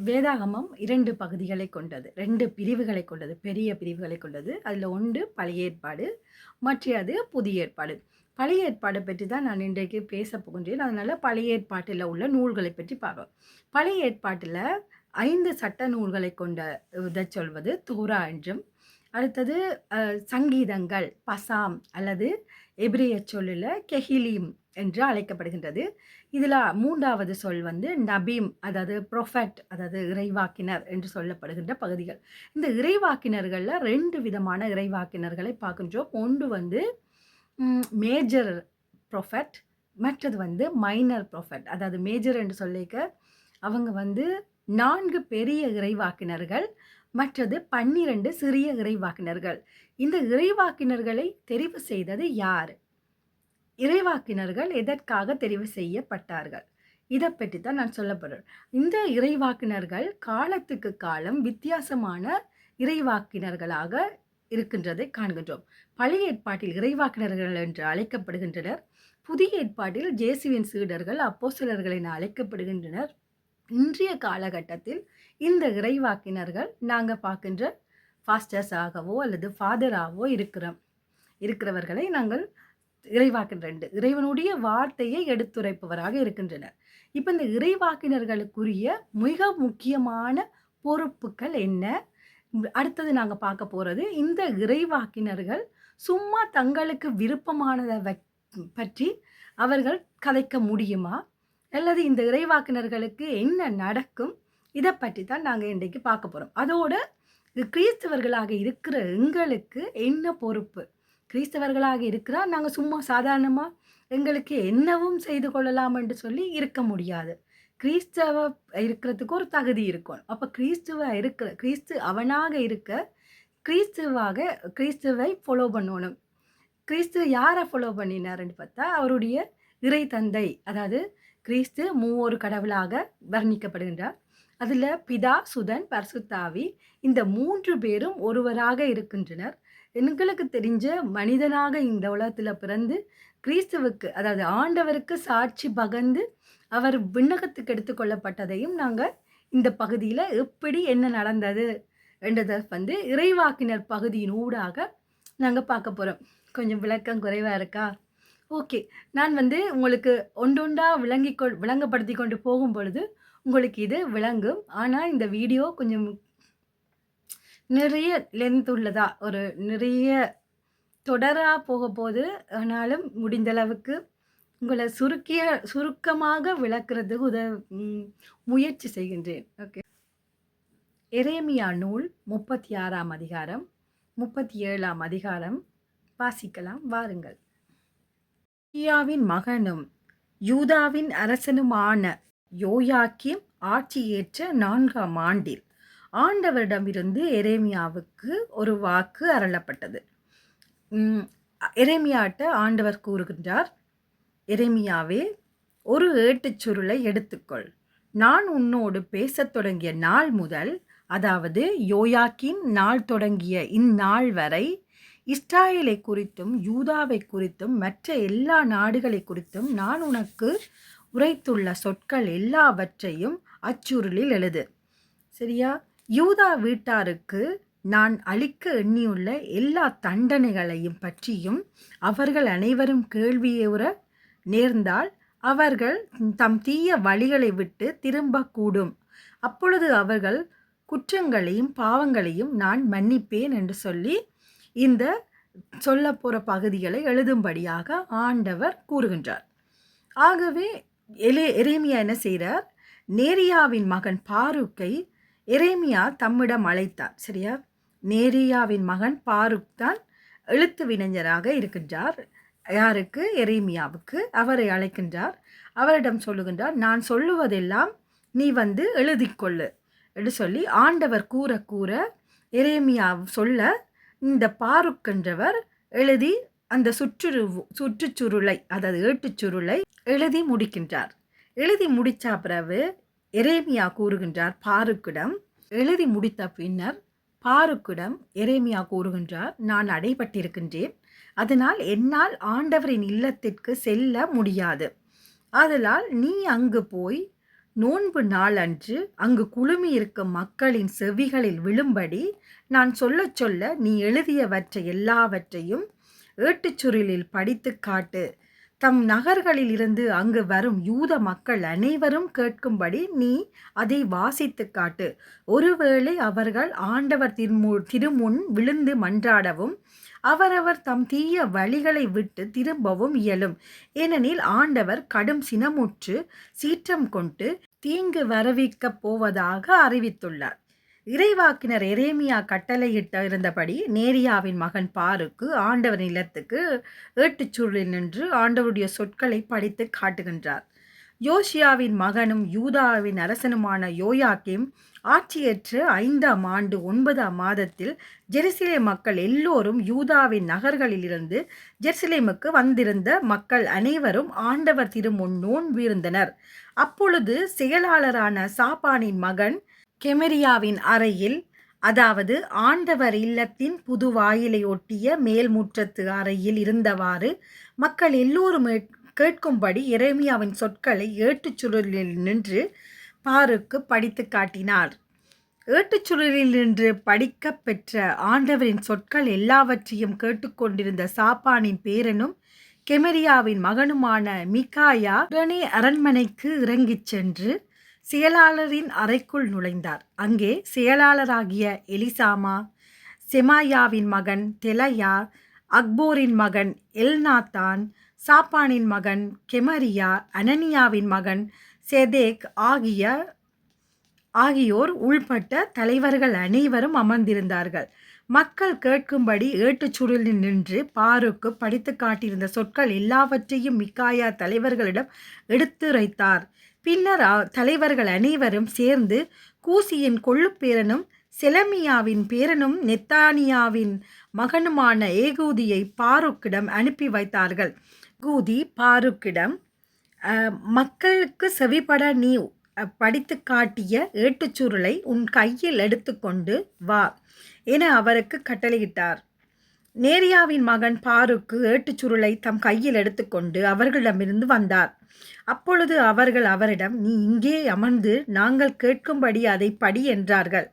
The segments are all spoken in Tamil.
வேதாகமம் 2 பகுதிகளை கொண்டது. 2 பிரிவுகளை கொண்டது. பெரிய பிரிவுகளை கொண்டது. அதில ஒன்று பழைய ஏற்பாடு, மற்றையது புதிய ஏற்பாடு. பழைய ஏற்பாடு பற்றி தான் நான் இன்றைக்கு பேசப் போகின்றேன். அதனால பழைய ஏற்பாட்டில உள்ள நூல்களை பற்றி பார்ப்போம். பழைய ஏற்பாட்டில 5 சட்ட நூல்களை கொண்ட இதைச் சொல்வது தோரா என்றும், அடுத்தது சங்கீதங்கள், பசாம் அல்லது எபிரேய சொல்லில கெஹிலீம் என்று அழைக்கப்படுகின்றது. இதில் 3வது சொல் வந்து நபீம், அதாவது ப்ரொஃபெட், அதாவது இறைவாக்கினர் என்று சொல்லப்படுகின்ற பகுதிகள். இந்த இறைவாக்கினர்களில் 2 விதமான இறைவாக்கினர்களை பார்க்கின்றோம். ஒன்று வந்து மேஜர் ப்ரொஃபெட், மற்றது வந்து மைனர் ப்ரொஃபெட். அதாவது மேஜர் என்று சொல்லிக்க அவங்க வந்து 4 பெரிய இறைவாக்கினர்கள், மற்றது 12 சிறிய இறைவாக்கினர்கள். இந்த இறைவாக்கினர்களை தெரிவு செய்தது யார்? இறைவாக்கினர்கள் எதற்காக தெரிவு செய்யப்பட்டார்கள்? இதை பற்றி தான் நான் சொல்லப்படுறேன். இந்த இறைவாக்கினர்கள் காலத்துக்கு காலம் வித்தியாசமான இறைவாக்கினர்களாக இருக்கின்றதை காண்கின்றோம். பழைய ஏற்பாட்டில் இறைவாக்கினர்கள் என்று அழைக்கப்படுகின்றனர். புதிய ஏற்பாட்டில் இயேசுவின் சீடர்கள், அப்போஸ்தலர்கள் என அழைக்கப்படுகின்றனர். இன்றைய காலகட்டத்தில் இந்த இறைவாக்கினர்கள் நாங்கள் பார்க்கின்ற ஃபாஸ்டர்ஸாகவோ அல்லது ஃபாதராகவோ இருக்கிறவர்களை நாங்கள் இறைவாக்கினர், இறைவனுடைய வார்த்தையை எடுத்துரைப்பவராக இருக்கின்றனர். இப்போ இந்த இறைவாக்கினர்களுக்குரிய மிக முக்கியமான பொறுப்புகள் என்ன? அடுத்தது நாங்கள் பார்க்க போகிறது, இந்த இறைவாக்கினர்கள் சும்மா தங்களுக்கு விருப்பமானதை பற்றி அவர்கள் கதைக்க முடியுமா, அல்லது இந்த இறைவாக்கினர்களுக்கு என்ன நடக்கும்? இதை பற்றி தான் நாங்கள் இன்றைக்கு பார்க்க போகிறோம். அதோட கிறிஸ்தவர்களாக இருக்கிற எங்களுக்கு என்ன பொறுப்பு? கிறிஸ்தவர்களாக இருக்கிறால் நாங்கள் சும்மா சாதாரணமாக எங்களுக்கு என்னவும் செய்து கொள்ளலாம் என்று சொல்லி இருக்க முடியாது. கிறிஸ்தவ இருக்கிறதுக்கு ஒரு தகுதி இருக்கும். அப்போ கிறிஸ்து அவனாக இருக்க கிறிஸ்துவை ஃபாலோ பண்ணணும். கிறிஸ்து யாரை ஃபாலோ பண்ணினார்ன்னு பார்த்தா அவருடைய இறை தந்தை, அதாவது கிறிஸ்து மூவொரு கடவுளாக வர்ணிக்கப்படுகின்றார். அதில் பிதா, சுதன், பரிசுத்தாவி இந்த 3 பேரும் ஒருவராக இருக்கின்றனர். எங்களுக்கு தெரிஞ்ச மனிதனாக இந்த உலகத்தில் பிறந்து கிறிஸ்துவுக்கு, அதாவது ஆண்டவருக்கு சாட்சி பகர்ந்து அவர் விண்ணகத்துக்கு எடுத்துக்கொள்ளப்பட்டதையும் நாங்கள் இந்த பகுதியில் எப்படி என்ன நடந்தது என்றதை வந்து இறைவாக்கினர் பகுதியின் ஊடாக நாங்கள் பார்க்க போகிறோம். கொஞ்சம் விளக்கம் குறைவாக இருக்கா? ஓகே, நான் வந்து உங்களுக்கு ஒன்றொன்றா விளங்கப்படுத்தி கொண்டு போகும் பொழுது உங்களுக்கு இது விளங்கும். ஆனால் இந்த வீடியோ கொஞ்சம் நிறைய லென்த் உள்ளதா, ஒரு நிறைய தொடராக போக போது. ஆனாலும் முடிந்தளவுக்கு உங்களை சுருக்கமாக விளக்குறதுக்கு முயற்சி செய்கின்றேன். ஓகே, எரேமியா நூல் 36ஆம் அதிகாரம், 37ஆம் அதிகாரம் வாசிக்கலாம் வாருங்கள். யோசியாவின் மகனும் யூதாவின் அரசனுமான யோயாக்கீம் ஆட்சியேற்ற 4ஆம் ஆண்டில் ஆண்டவரிடமிருந்து எரேமியாவுக்கு ஒரு வாக்கு அருளப்பட்டது. எரேமியாட்ட ஆண்டவர் கூறுகின்றார், எரேமியாவே, ஒரு ஏட்டுச் சுருளை எடுத்துக்கொள். நான் உன்னோடு பேசத் தொடங்கிய நாள் முதல், அதாவது யோயாக்கீம் நாள் தொடங்கிய இந்நாள் வரை இஸ்ராயேலை குறித்தும் யூதாவை குறித்தும் மற்ற எல்லா நாடுகளை குறித்தும் நான் உனக்கு உரைத்துள்ள சொற்கள் எல்லாவற்றையும் அச்சுருளில் எழுது. சரியா? யூதா வீட்டாருக்கு நான் அளிக்க எண்ணியுள்ள எல்லா தண்டனைகளையும் பற்றியும் அவர்கள் அனைவரும் கேள்வியுற நேர்ந்தால் அவர்கள் தம் தீய வழிகளை விட்டு திரும்பக்கூடும். அப்பொழுது அவர்கள் குற்றங்களையும் பாவங்களையும் நான் மன்னிப்பேன் என்று சொல்லி இந்த சொல்ல போகிற பகுதிகளை எழுதும்படியாக ஆண்டவர் கூறுகின்றார். ஆகவே எரேமியா என்ன செய்கிறார்? நேரியாவின் மகன் பாருக்கை எரேமியா தம்மிடம் அழைத்தார். சரியா? நேரியாவின் மகன் பாருக் தான் எழுத்து வினைஞராக இருக்கின்றார். யாருக்கு? எரேமியாவுக்கு. அவரை அழைக்கின்றார். அவரிடம் சொல்லுகின்றார், நான் சொல்லுவதெல்லாம் நீ வந்து எழுதிக்கொள்ளு என்று சொல்லி ஆண்டவர் கூற கூற எரேமியா சொல்ல இந்த பாருக் என்றவர் எழுதி அந்த சுற்றுச்சுருளை, அதாவது ஏட்டுச்சுருளை எழுதி முடிக்கின்றார். எழுதி முடித்த பிறகு எரேமியா கூறுகின்றார் பாருக்கிடம். எழுதி முடித்த பின்னர் பாருக்கிடம் எரேமியா கூறுகின்றார், நான் அடைபட்டிருக்கின்றேன், அதனால் என்னால் ஆண்டவரின் இல்லத்திற்கு செல்ல முடியாது. ஆதலால் நீ அங்கு போய் நோன்பு நாள் அன்று அங்கு குழுமியிருக்கும் மக்களின் செவிகளில் விழும்படி நான் சொல்லச் சொல்ல நீ எழுதியவற்றை எல்லாவற்றையும் ஏட்டுச்சுருளில் படித்துக் காட்டு. தம் நகர்களிலிருந்து அங்கு வரும் யூத மக்கள் அனைவரும் கேட்கும்படி நீ அதை வாசித்துக் காட்டு. ஒருவேளை அவர்கள் ஆண்டவர் திருமுன் விழுந்து மன்றாடவும் அவரவர் தம் தீய வழிகளை விட்டு திரும்பவும் இயலும். ஏனெனில் ஆண்டவர் கடும் சினமுற்று சீற்றம் கொண்டு தீங்கு வரவிக்கப் போவதாக அறிவித்துள்ளார். இறைவாக்கினர் எரேமியா கட்டளையிட்ட இருந்தபடி நேரியாவின் மகன் பாருக்கு ஆண்டவர் நிலத்துக்கு ஏட்டுச்சூழலில் நின்று ஆண்டவருடைய சொற்களை படித்து காட்டுகின்றார். யோசியாவின் மகனும் யூதாவின் அரசனுமான யோயாக்கிம் ஆட்சியேற்று 5ஆம் ஆண்டு 9ஆம் மாதத்தில் ஜெருசலேம் மக்கள் எல்லோரும் யூதாவின் நகர்களிலிருந்து ஜெருசலேமுக்கு வந்திருந்த மக்கள் அனைவரும் ஆண்டவர் திருமுன் நோன்பிருந்தனர். அப்பொழுது செயலாளரான சாப்பானின் மகன் கெமரியாவின் அறையில், அதாவது ஆண்டவர் இல்லத்தின் புது வாயிலை ஒட்டிய மேல்முற்றத்து அறையில் இருந்தவாறு மக்கள் எல்லோரும் கேட்கும்படி எரேமியாவின் சொற்களை ஏட்டுச்சுருளில் நின்று பாருக்கு படித்து காட்டினார். ஏட்டுச்சுருளில் நின்று படிக்க பெற்ற ஆண்டவரின் சொற்கள் எல்லாவற்றையும் கேட்டுக்கொண்டிருந்த சாப்பானின் பேரனும் கெமரியாவின் மகனுமான மிகாயா உடனே அரண்மனைக்கு இறங்கிச் சென்று செயலாளரின் அறைக்குள் நுழைந்தார். அங்கே செயலாளராகிய எலிசாமா, செமாயாவின் மகன் தெலயா, அக்போரின் மகன் எல்நாத்தான், சாப்பானின் மகன் கெமரியா, அனனியாவின் மகன் செதேக் ஆகியோர் உள்பட்ட தலைவர்கள் அனைவரும் அமர்ந்திருந்தார்கள். மக்கள் கேட்கும்படி ஏட்டுச்சுருளில் நின்று பாருக்கு படித்து காட்டியிருந்த சொற்கள் எல்லாவற்றையும் மிகாயா தலைவர்களிடம் எடுத்துரைத்தார். பின்னர் தலைவர்கள் அனைவரும் சேர்ந்து கூசியின் கொள்ளுப்பேரனும் செலமியாவின் பேரனும் நெத்தானியாவின் மகனுமான ஏகூதியை பாருக்கிடம் அனுப்பி வைத்தார்கள். ஏகூதி பாருக்கிடம், மக்களுக்கு செவிப்பட நீ படித்து காட்டிய ஏட்டுச்சுருளை உன் கையில் எடுத்துக்கொண்டு வா என அவருக்கு கட்டளையிட்டார். நேரியாவின் மகன் பாருக்கு ஏட்டுச்சுருளை தம் கையில் எடுத்துக்கொண்டு அவர்களிடமிருந்து வந்தார். அப்பொழுது அவர்கள் அவரிடம், நீ இங்கே அமர்ந்து நாங்கள் கேட்கும்படி அதை படி என்றார்கள்.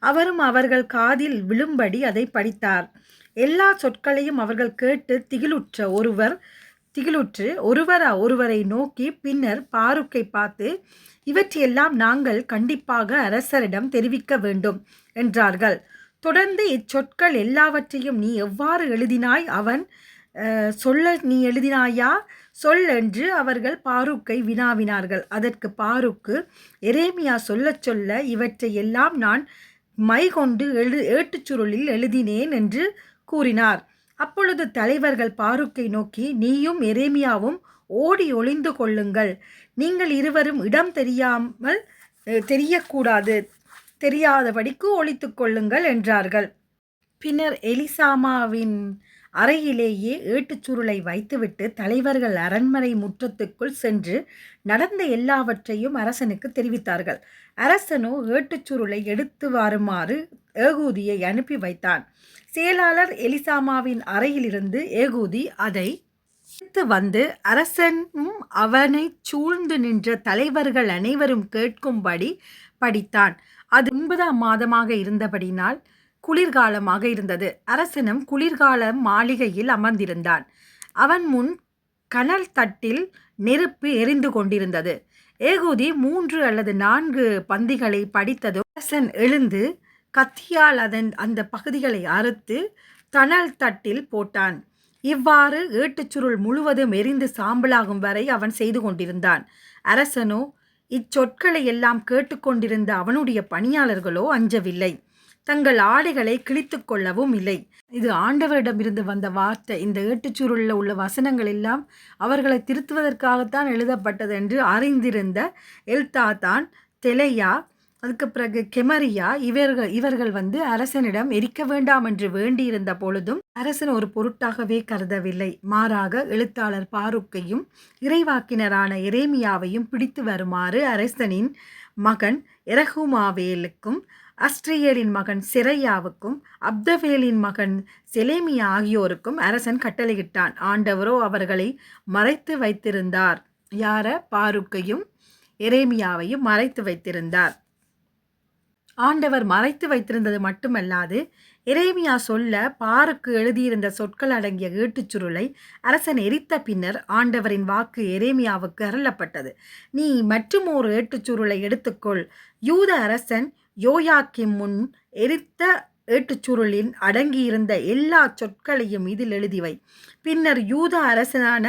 அவரும் அவர்கள் காதில் விழும்படி அதை படித்தார். எல்லா சொற்களையும் அவர்கள் கேட்டு திகிலுற்று ஒருவரை நோக்கி பின்னர் பாருக்கை பார்த்து, இவற்றையெல்லாம் நாங்கள் கண்டிப்பாக அரசரிடம் தெரிவிக்க வேண்டும் என்றார்கள். தொடர்ந்து இச்சொற்கள் எல்லாவற்றையும் நீ எவ்வாறு எழுதினாய்? அவன் சொல்ல நீ எழுதினாயா? சொல் என்று அவர்கள் பாருக்கை வினாவினார்கள். அதற்கு பாருக்கு, எரேமியா சொல்லச் சொல்ல இவற்றை எல்லாம் நான் மைகொண்டு ஏட்டுச்சுருளில் எழுதினேன் என்று கூறினார். அப்பொழுது தலைவர்கள் பாருக்கை நோக்கி, நீயும் எரேமியாவும் ஓடி ஒளிந்து கொள்ளுங்கள், நீங்கள் இருவரும் இடம் தெரியாதபடிக்கு ஒளித்து கொள்ளுங்கள் என்றார்கள். பின்னர் எலிசாமாவின் அறையிலேயே ஏட்டுச்சுருளை வைத்துவிட்டு தலைவர்கள் அரண்மனை முற்றத்துக்குள் சென்று நடந்த எல்லாவற்றையும் அரசனுக்கு தெரிவித்தார்கள். அரசனோ ஏட்டுச்சுருளை எடுத்து வருமாறு ஏகூதியை அனுப்பி வைத்தான். செயலாளர் எலிசாமாவின் அறையிலிருந்து ஏகூதி அதை எடுத்து வந்து அரசனும் அவனை சூழ்ந்து நின்ற தலைவர்கள் அனைவரும் கேட்கும்படி படித்தான். அது 9ஆம் மாதமாக இருந்தபடினால் குளிர்காலமாக இருந்தது. அரசனும் குளிர்கால மாளிகையில் அமர்ந்திருந்தான். அவன் முன் கனல் தட்டில் நெருப்பு எரிந்து கொண்டிருந்தது. ஏகூதி 3 அல்லது 4 பந்திகளை படித்ததும் அரசன் எழுந்து கத்தியால் அந்த பகுதிகளை அறுத்து தணல் தட்டில் போட்டான். இவ்வாறு ஏட்டுச்சுருள் முழுவதும் எரிந்து சாம்பலாகும் வரை அவன் செய்து கொண்டிருந்தான். அரசனோ இச்சொற்களை எல்லாம் கேட்டுக்கொண்டிருந்த அவனுடைய பணியாளர்களோ அஞ்சவில்லை, தங்கள் ஆடைகளை கிழித்து கொள்ளவும் இல்லை. இது ஆண்டவரிடமிருந்து வந்த வார்த்தை. இந்த ஏட்டுச்சுருளில் உள்ள வசனங்கள் எல்லாம் அவர்களை திருத்துவதற்காகத்தான் எழுதப்பட்டது என்று அறிந்திருந்த எல்தாத்தான், தெலையா, அதுக்கு பிறகு கெமரியா இவர்கள் அரசனிடம் எரிக்க வேண்டாம் என்று வேண்டியிருந்த பொழுதும் அரசன் ஒரு பொருட்டாகவே கருதவில்லை. மாறாக எழுத்தாளர் பாருக்கையும் இறைவாக்கினரான எரேமியாவையும் பிடித்து வருமாறு அரசனின் மகன் எரகுமாவேலுக்கும் அஸ்ட்ரியலின் மகன் செரையாவுக்கும் அப்தவேலின் மகன் செலேமியா ஆகியோருக்கும் அரசன் கட்டளையிட்டான். ஆண்டவரோ அவர்களை மறைத்து வைத்திருந்தார். யார? பாருக்கையும் எரேமியாவையும் மறைத்து வைத்திருந்தார். ஆண்டவர் மறைத்து வைத்திருந்தது மட்டுமல்லாது, எரேமியா சொல்ல பாருக்கு எழுதியிருந்த சொற்கள் அடங்கிய ஏட்டுச்சுருளை அரசன் எரித்த பின்னர் ஆண்டவரின் வாக்கு எரேமியாவுக்கு அருளப்பட்டது. நீ மற்றுமோர் ஏட்டுச்சுருளை எடுத்துக்கொள். யூத அரசன் யோயாக்கிம் முன் எரித்த ஏட்டுச்சுருளின் அடங்கியிருந்த எல்லா சொற்களையும் இதில் எழுதிவை. பின்னர் யூத அரசனான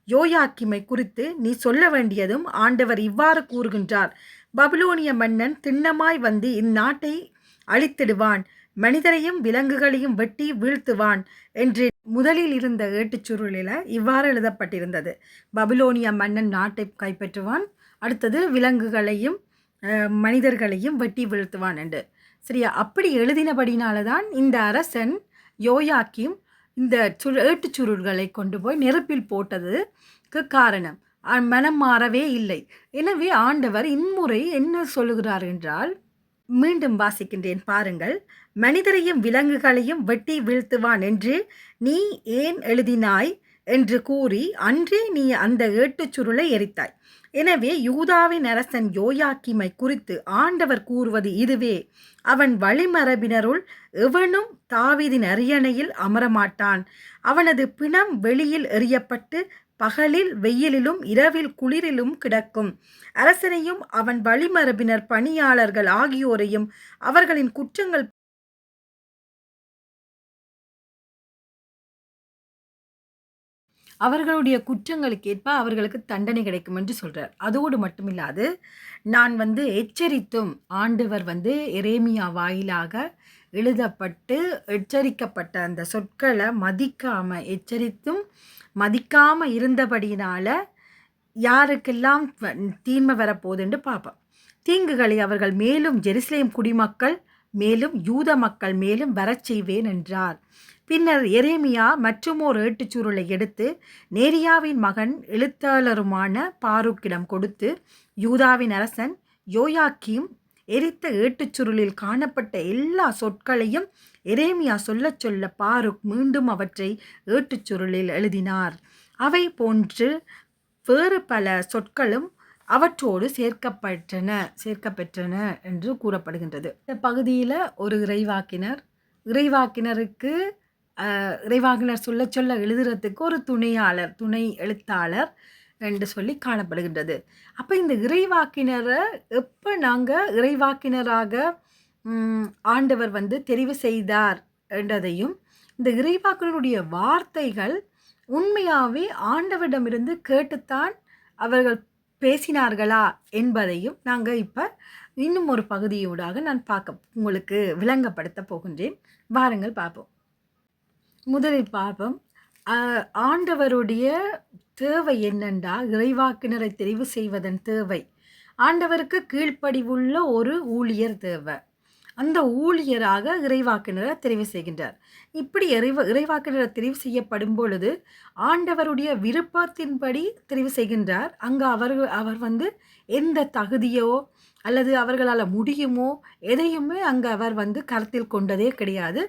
யோயாக்கிமை குறித்து நீ சொல்ல வேண்டியதும் ஆண்டவர் இவ்வாறு கூறுகின்றார். பபிலோனிய மன்னன் திண்ணமாய் வந்து இந்நாட்டை அழித்திடுவான், மனிதரையும் விலங்குகளையும் வெட்டி வீழ்த்துவான் என்று முதலில் இருந்த ஏட்டுச்சுருளில் இவ்வாறு எழுதப்பட்டிருந்தது. பபிலோனிய மன்னன் நாட்டை கைப்பற்றுவான், அடுத்தது விலங்குகளையும் மனிதர்களையும் வெட்டி வீழ்த்துவான் என்று. சரியா? அப்படி எழுதினபடினால தான் இந்த அரசன் யோயாக்கிம் இந்த ஏட்டுச்சுருள்களை கொண்டு போய் நெருப்பில் போட்டதுக்கு காரணம். மனம் மாறவே இல்லை. எனவே ஆண்டவர் இன்முறை என்ன சொல்லுகிறார் என்றால், மீண்டும் வாசிக்கின்றேன் பாருங்கள். மனிதரையும் விலங்குகளையும் வெட்டி வீழ்த்துவான் என்று நீ ஏன் எழுதினாய் என்று கூறி அன்றே நீ அந்த ஏட்டுச்சுருளை எரித்தாய். எனவே யூதாவின் அரசன் யோயாக்கிமை குறித்து ஆண்டவர் கூறுவது இதுவே. அவன் வழிமரபினருள் எவனும் தாவீதின் அரியணையில் அமரமாட்டான். அவனது பிணம் வெளியில் எறியப்பட்டு பகலில் வெயிலிலும் இரவில் குளிரிலும் கிடக்கும். அரசனையும் அவன் வழிமரபினர் பணியாளர்கள் ஆகியோரையும் அவர்களின் குற்றங்கள் அவர்களுடைய குற்றங்களுக்கு ஏற்ப அவர்களுக்கு தண்டனை கிடைக்கும் என்று சொல்கிறார். அதோடு மட்டுமில்லாது நான் எச்சரித்தும் ஆண்டவர் எரேமியா வாயிலாக எழுதப்பட்டு எச்சரிக்கப்பட்ட அந்த சொற்களை எச்சரித்தும் மதிக்காமல் இருந்தபடியினால் யாருக்கெல்லாம் தீமை வரப்போகுதுன்னு பார்ப்போம். தீங்குகளை அவர்கள் மேலும் ஜெருசலேம் குடிமக்கள் மேலும் யூத மக்கள் மேலும் வரச் செய்வேன் என்றார். பின்னர் எரேமியா மற்றுமோர் ஏட்டுச்சுருளை எடுத்து நேரியாவின் மகன் எழுத்தாளருமான பாருக்கிடம் கொடுத்து, யூதாவின் அரசன் யோயாக்கீம் எரித்த ஏட்டுச்சுருளில் காணப்பட்ட எல்லா சொற்களையும் எரேமியா சொல்ல சொல்ல பாருக் மீண்டும் அவற்றை ஏட்டுச்சுருளில் எழுதினார். அவை போன்று வேறு பல சொற்களும் அவற்றோடு சேர்க்கப்பெற்றன என்று கூறப்படுகின்றது. இந்த பகுதியில் ஒரு இறைவாக்கினருக்கு இறைவாக்கினர் சொல்ல சொல்ல எழுதுறதுக்கு ஒரு துணை எழுத்தாளர் என்று சொல்லி காணப்படுகின்றது. அப்போ இந்த இறைவாக்கினரை எப்போ நாங்கள் இறைவாக்கினராக ஆண்டவர் தெரிவு செய்தார் என்றதையும், இந்த இறைவாக்கினருடைய வார்த்தைகள் உண்மையாகவே ஆண்டவரிடமிருந்து கேட்டுத்தான் அவர்கள் பேசினார்களா என்பதையும் நாங்கள் இப்போ இன்னும் ஒரு பகுதியோடாக நான் உங்களுக்கு விளங்கப்படுத்த போகின்றேன். வாருங்கள் பார்ப்போம். முதலில் பார்ப்போம், ஆண்டவருடைய தேவை என்னென்றா இறைவாக்கினரை தெரிவு செய்வதன் தேவை. ஆண்டவருக்கு கீழ்ப்படிவுள்ள ஒரு ஊழியர் தேவை. அந்த ஊழியராக இறைவாக்கினரை தெரிவு செய்கின்றார். இப்படி இறைவாக்கினரை தெரிவு செய்யப்படும் பொழுது ஆண்டவருடைய விருப்பத்தின்படி தெரிவு செய்கின்றார். அங்கே அவர் எந்த தகுதியோ அல்லது அவர்களால் முடியுமோ எதையுமே அங்கே அவர் கருத்தில் கொண்டதே கிடையாது.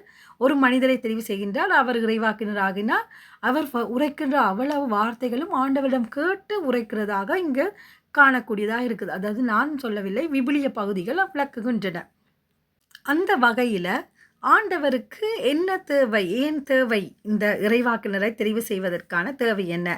ஒரு மனிதரை தெரிவு செய்கின்றார், அவர் இறைவாக்கினராகினால் அவர் உரைக்கின்ற அவ்வளவு வார்த்தைகளும் ஆண்டவரிடம் கேட்டு உரைக்கிறதாக இங்கே காணக்கூடியதாக இருக்குது. அதாவது நான் சொல்லவில்லை, விபிலிய பகுதிகள் விளக்குகின்றன. அந்த வகையில் ஆண்டவருக்கு என்ன தேவை, ஏன் தேவை, இந்த இறைவாக்கினரை தெரிவு செய்வதற்கான தேவை என்ன?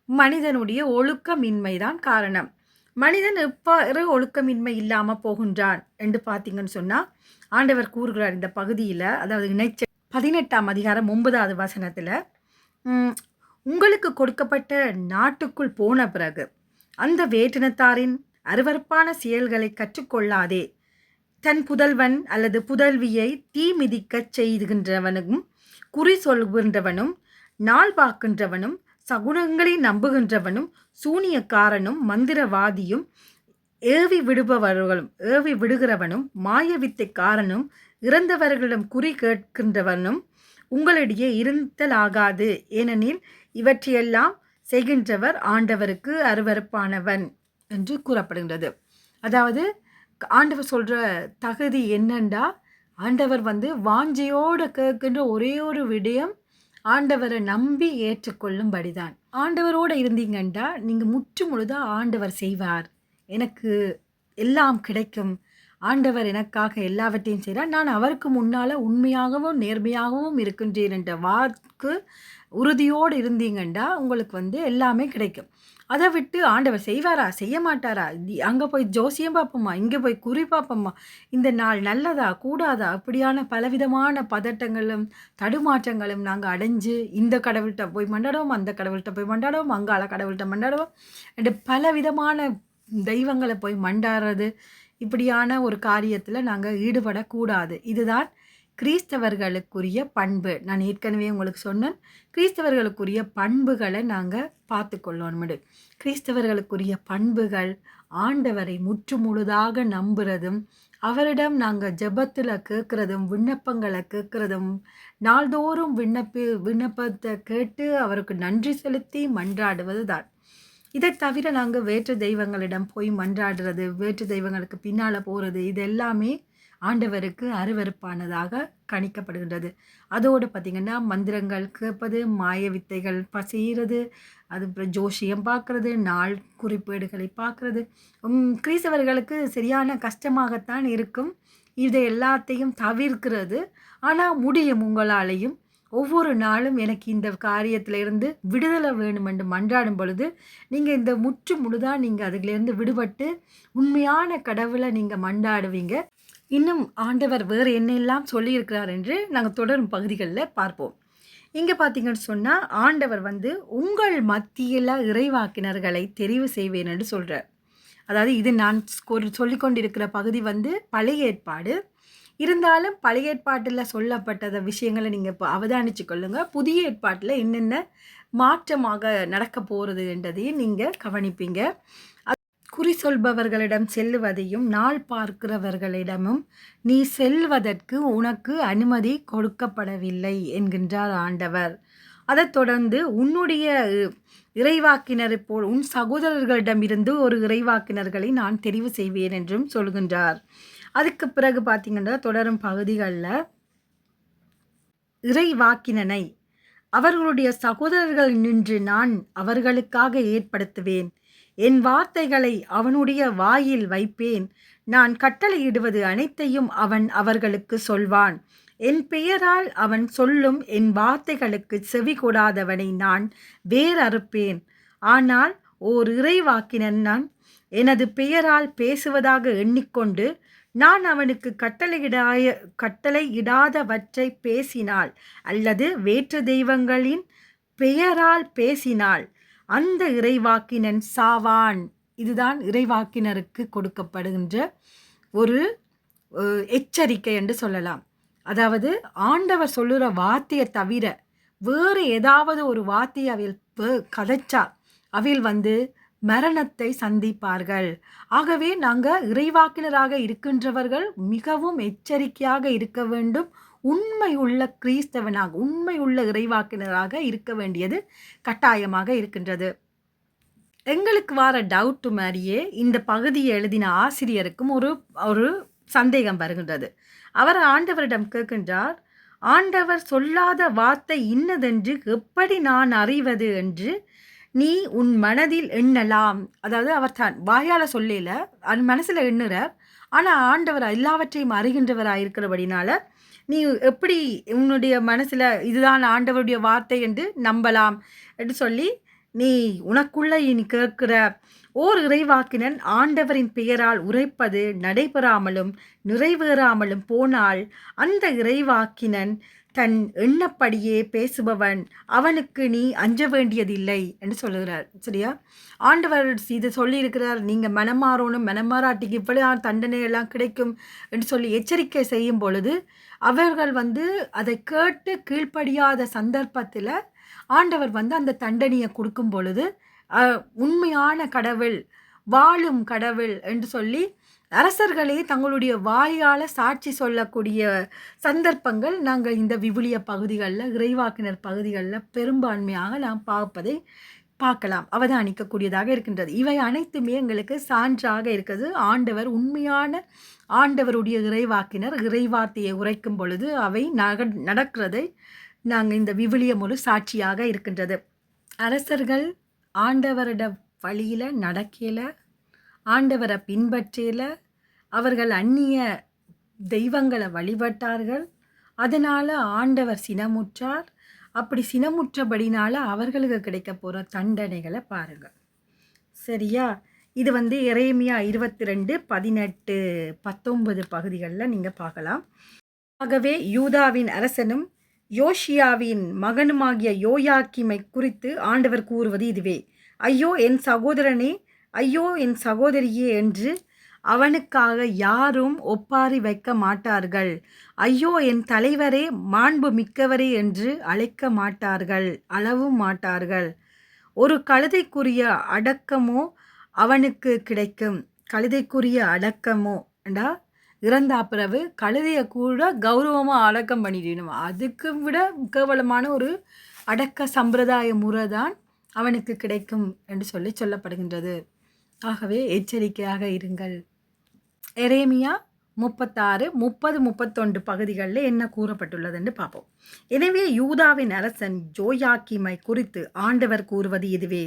மனிதனுடைய ஒழுக்கமின்மைதான் காரணம். மனிதன் எவ்வாறு ஒழுக்கமின்மை இல்லாமல் போகின்றான் என்று பார்த்தீங்கன்னு சொன்னால், ஆண்டவர் கூறுகிறார் இந்த பகுதியில், அதாவது இணைச்ச 18ஆம் அதிகாரம் 9வது வசனத்தில், உங்களுக்கு கொடுக்கப்பட்ட நாட்டுக்குள் போன பிறகு அந்த வேற்றினத்தாரின் அருவருப்பான செயல்களை கற்றுக்கொள்ளாதே. தன் புதல்வன் அல்லது புதல்வியை தீ மிதிக்கச் செய்கின்றவனும், குறி சொல்கின்றவனும், நாள் பார்க்கின்றவனும், சகுனங்களை நம்புகின்றவனும், சூனியக்காரனும், மந்திரவாதியும், ஏவி விடுகிறவனும், மாயவித்தைக்காரனும், இறந்தவர்களிடம் குறி கேட்கின்றவனும் உங்களிடையே இருத்தலாகாது. ஏனெனில் இவற்றையெல்லாம் செய்கின்றவர் ஆண்டவருக்கு அருவருப்பானவன் என்று கூறப்படுகின்றது. அதாவது ஆண்டவர் சொல்கிற தகுதி என்னண்டா, ஆண்டவர் வாஞ்சையோடு கேட்கின்ற ஒரே ஒரு விடயம் ஆண்டவரை நம்பி ஏற்றுக்கொள்ளும்படிதான். ஆண்டவரோடு இருந்தீங்கண்டா நீங்கள் முற்று முழுதாக ஆண்டவர் செய்வார். எனக்கு எல்லாம் கிடைக்கும். ஆண்டவர் எனக்காக எல்லாவற்றையும் செய்றார். நான் அவருக்கு முன்னால உண்மையாகவும், நேர்மையாகவும் இருக்கின்றேன் என்ற வாக்கு உறுதியோடு இருந்தீங்கண்டா, உங்களுக்கு வந்து எல்லாமே கிடைக்கும். அத விட்டு ஆண்டவர் செய்வாரா? செய்ய மாட்டாரா? அங்க போய் ஜோசியம் பார்ப்போமா? இங்க போய் குறி பார்ப்போமா? இந்த நாள் நல்லதா? கூடாதா? இப்படியான பலவிதமான பதட்டங்களும், தடுமாற்றங்களும் நாங்க அடைஞ்சு, இந்த கடவுள்ட்ட போய் மண்டாடுவோம், அந்த கடவுள்ட்ட போய் மண்டாடுவோம், அங்காள கடவுள்ட்ட மண்டாடுவோம் என்று பலவிதமான தெய்வங்கள போய் மண்டாடுறது, இப்படியான ஒரு காரியத்தில நாங்க ஈடுபடக்கூடாது. இதுதான் கிறிஸ்தவர்களுக்குரிய பண்பு. நான் ஏற்கனவே உங்களுக்கு சொன்னேன். கிறிஸ்தவர்களுக்குரிய பண்புகள நாங்க பார்த்துக்கொள்ளணும்னு. கிறிஸ்தவர்களுக்குரிய பண்புகள் ஆண்டவரை முற்றுமுழுதாக நம்புறதும், அவரிடம் நாங்க ஜெபத்தில கேட்கிறதும், விண்ணப்பங்கள கேட்கிறதும், நாள்தோறும் விண்ணப்பத்த கேட்டு அவருக்கு நன்றி செலுத்தி மன்றாடுவது தான். இதைத் தவிர நாங்க வேற்று தெய்வங்களிடம் போய் மன்றாடுறது, வேற்று தெய்வங்களுக்கு பின்னால போறது, இது எல்லாமே ஆண்டவருக்கு அருவருப்பானதாக கணிக்கப்படுகின்றது. அதோடு பார்த்தீங்கன்னா, மந்திரங்கள் கேட்பது, மாய வித்தைகள் செய்றது, அதுக்கப்புறம் ஜோசியம் பார்க்கறது, நாள் குறிப்பேடுகளை பார்க்கறது, கிறிஸ்தவர்களுக்கு சரியான கஷ்டமாகத்தான் இருக்கும். இதை எல்லாத்தையும் தவிர்க்கிறது. ஆனா முடியும் உங்களாலயும். ஒவ்வொரு நாளும் எனக்கு இந்த காரியத்தில இருந்து விடுதலை வேணும் என்று மன்றாடும் பொழுது, நீங்க இந்த முற்று முழுதா நீங்க அதிலிருந்து விடுபட்டு, உண்மையான கடவுள நீங்க மன்றாடுவீங்க. இன்னும் ஆண்டவர் வேறு என்னெல்லாம் சொல்லியிருக்கிறார் என்று நாங்க தொடரும் பகுதிகள்ல பார்ப்போம். இங்க பார்த்தீங்கன்னு சொன்னா, ஆண்டவர் வந்து உங்கள் மத்தியில இறைவாக்கினர்களை தெரிவு செய்வேன் என்று சொல்றார். அதாவது இது நான் சொல்லிக் கொண்டிருக்கிற பகுதி வந்து பழைய ஏற்பாடு. இருந்தாலும் பழைய ஏற்பாட்டில சொல்லப்பட்டத விஷயங்கள நீங்க இப்ப அவதானிச்சு கொள்ளுங்க. புதிய ஏற்பாட்டில என்னென்ன மாற்றமாக நடக்கப் போறது என்றதையும் நீங்க கவனிப்பீங்க. குறி சொல்பவர்களிடம் செல்லுவதையும், நாள் பார்க்கிறவர்களிடமும் நீ செல்வதற்கு உனக்கு அனுமதி கொடுக்கப்படவில்லை என்கின்றார் ஆண்டவர். அதைத் தொடர்ந்து உன்னுடைய இறைவாக்கினரை போல் உன் சகோதரர்களிடமிருந்து ஒரு இறைவாக்கினர்களை நான் தெரிவு செய்வேன் என்றும் சொல்கின்றார். அதுக்கு பிறகு பார்த்தீங்கன்னா, தொடரும் பகுதிகள்ல இறைவாக்கினனை அவர்களுடைய சகோதரர்கள் நின்று நான் அவர்களுக்காக ஏற்படுத்துவேன். என் வார்த்தைகளை அவனுடைய வாயில் வைப்பேன். நான் கட்டளையிடுவது அனைத்தையும் அவன் அவர்களுக்கு சொல்வான். என் பெயரால் அவன் சொல்லும் என் வார்த்தைகளுக்கு செவி கொடாதவனை நான் வேரறுப்பேன். ஆனால் ஓர் இறைவாக்கினன் நான் எனது பெயரால் பேசுவதாக எண்ணிக்கொண்டு நான் அவனுக்கு கட்டளையிடாதவற்றை பேசினால் அல்லது வேற்று தெய்வங்களின் பெயரால் பேசினால் அந்த இறைவாக்கினன் சாவான். இதுதான் இறைவாக்கினருக்கு கொடுக்கப்படுகின்ற ஒரு எச்சரிக்கை என்று சொல்லலாம். அதாவது ஆண்டவர் சொல்லுற வார்த்தையை தவிர வேறு ஏதாவது ஒரு வார்த்தையை அவையில் கதைச்சா அவையில் வந்து மரணத்தை சந்திப்பார்கள். ஆகவே நாங்கள் இறைவாக்கினராக இருக்கின்றவர்கள் மிகவும் எச்சரிக்கையாக இருக்க வேண்டும். உண்மையுள்ள கிறிஸ்தவனாக, உண்மையுள்ள இறைவாக்கினராக இருக்க வேண்டியது கட்டாயமாக இருக்கின்றது. எங்களுக்கு வர டவுட்டு மாதிரியே இந்த பகுதியை எழுதின ஆசிரியருக்கும் ஒரு சந்தேகம் வருகின்றது. அவர் ஆண்டவரிடம் கேட்கின்றார், ஆண்டவர் சொல்லாத வார்த்தை இன்னதென்று எப்படி நான் அறிவது என்று நீ உன் மனதில் எண்ணலாம். அதாவது அவர் தான் வாயால் சொல்லல, அது மனசில் எண்ணுறார். ஆனால் ஆண்டவர் எல்லாவற்றையும் அறிகின்றவராக இருக்கிறபடினால நீ எப்படி உன்னுடைய மனசில் இதுதான் ஆண்டவருடைய வார்த்தை என்று நம்பலாம் என்று சொல்லி நீ உனக்குள்ள நீ கேட்கிற ஓர் இறைவாக்கினன் ஆண்டவரின் பெயரால் உரைப்பது நடைபெறாமலும் நிறைவேறாமலும் போனால் அந்த இறைவாக்கினன் தன் எண்ணப்படியே பேசுபவன், அவனுக்கு நீ அஞ்ச வேண்டியதில்லை என்று சொல்லுகிறார். சரியா? ஆண்டவர் இதை சொல்லியிருக்கிறார், நீங்கள் மனமாறணும், மனமாறாட்டிக்கு இவ்வளோ தண்டனை எல்லாம் கிடைக்கும் என்று சொல்லி எச்சரிக்கை செய்யும் பொழுது அவர்கள் வந்து அதை கேட்டு கீழ்ப்படியாத சந்தர்ப்பத்தில் ஆண்டவர் வந்து அந்த தண்டனையை கொடுக்கும் பொழுது உண்மையான கடவுள், வாழும் கடவுள் என்று சொல்லி அரசர்களே தங்களுடைய வாயால் சாட்சி சொல்லக்கூடிய சந்தர்ப்பங்கள் நாங்கள் இந்த விவிலிய பகுதிகளில், இறைவாக்கினர் பகுதிகளில் பெரும்பான்மையாக நாம் பார்க்கலாம், அவதானிக்கக்கூடியதாக இருக்கின்றது. இவை அனைத்துமே எங்களுக்கு சான்றாக இருக்கிறது. ஆண்டவர் உண்மையான ஆண்டவருடைய இறைவாக்கினர் இறைவார்த்தையை உரைக்கும் பொழுது அவை நடக்கிறதை நாங்கள் இந்த விவிலியம் ஒரு சாட்சியாக இருக்கின்றது. அரசர்கள் ஆண்டவரிட வழியில் நடக்கல, ஆண்டவரை பின்பற்றல, அவர்கள் அந்நிய தெய்வங்களை வழிபட்டார்கள். அதனால ஆண்டவர் சினமுற்றார். அப்படி சினமுற்றபடினால அவர்களுக்கு கிடைக்க போற தண்டனைகளை பாருங்க. சரியா? இது வந்து எரேமியா 22, 18, 19 பகுதிகளில் நீங்க பார்க்கலாம். ஆகவே யூதாவின் அரசனும் யோஷியாவின் மகனுமாகிய யோயாக்கிமை குறித்து ஆண்டவர் கூறுவது இதுவே: ஐயோ என் சகோதரனே, ஐயோ என் சகோதரியே என்று அவனுக்காக யாரும் ஒப்பாரி வைக்க மாட்டார்கள். ஐயோ என் தலைவரே, மாண்பு மிக்கவரே என்று அழைக்க மாட்டார்கள், அளவும் மாட்டார்கள். ஒரு கழுதைக்குரிய அடக்கமோ அவனுக்கு கிடைக்கும். கழுதைக்குரிய அடக்கமோ என்றா இறந்த பிறகு கழுதையை கூட கௌரவமாக அடக்கம் பண்ணிடணும். அதுக்கு விட கேவலமான ஒரு அடக்க சம்பிரதாய முறை தான் அவனுக்கு கிடைக்கும் என்று சொல்லப்படுகின்றது. ஆகவே எச்சரிக்கையாக இருங்கள். எரேமியா 36, 30, 31 பகுதிகளில் என்ன கூறப்பட்டுள்ளது என்று பார்ப்போம். எனவே யூதாவின் அரசன் யோயாக்கீமை குறித்து ஆண்டவர் கூறுவது இதுவே: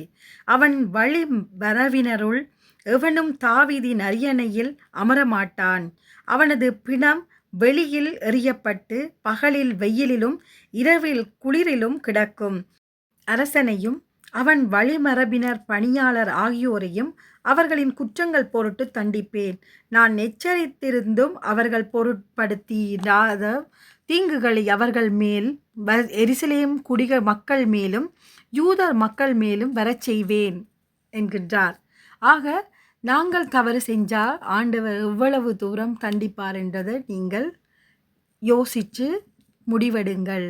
அவன் வழி வரவினருள் எவனும் தாவீதின் அரியணையில் அமரமாட்டான். அவனது பிணம் வெளியில் எறியப்பட்டு பகலில் வெயிலிலும் இரவில் குளிரிலும் கிடக்கும். அரசனையும் அவன் வழிமரபினர் பணியாளர் ஆகியோரையும் அவர்களின் குற்றங்கள் பொருட்டு தண்டிப்பேன். நான் எச்சரித்திருந்தும் அவர்கள் பொருட்படுத்திடாத தீங்குகளை அவர்கள் மேல், எருசலேம் மக்கள் மேலும் யூதர் மக்கள் மேலும் வரச் செய்வேன் என்கின்றார். ஆக நாங்கள் தவறு செஞ்சால் ஆண்டவர் எவ்வளவு தூரம் தண்டிப்பார் என்றதை நீங்கள் யோசித்து முடிவெடுங்கள்.